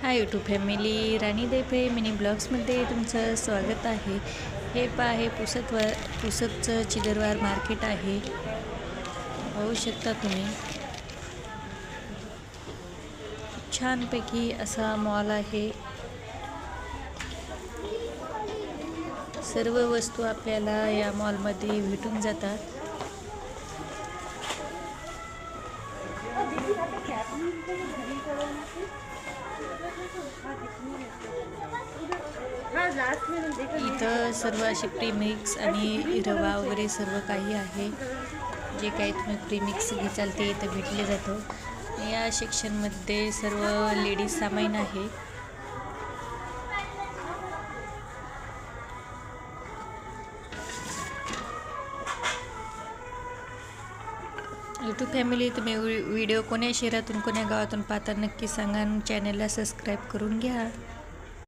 Hi YouTube family, राणी देफे mini ब्लॉग्समध्ये तुमचं स्वागत आहे। हे हे पुसदचं चिदरवार मार्केट आहे। पाहू शकता तुम्ही, छानपैकी असा मॉल आहे। सर्व वस्तू आपल्याला या मॉलमध्ये भेटून जातात। इथं सर्व असे प्रीमिक्स आणि रवा वगैरे सर्व काही आहे। जे काही तुम्ही प्रीमिक्स घ्याल ते इथं भेटले जातं। या सेक्शनमध्ये सर्व लेडीज सामान आहे। यूट्यूब फॅमिली, तुम्ही व्हिडिओ कोण्या शहरातून कोण्या गावातून पाहता नक्की सांगा। चॅनलला सबस्क्राईब करून घ्या।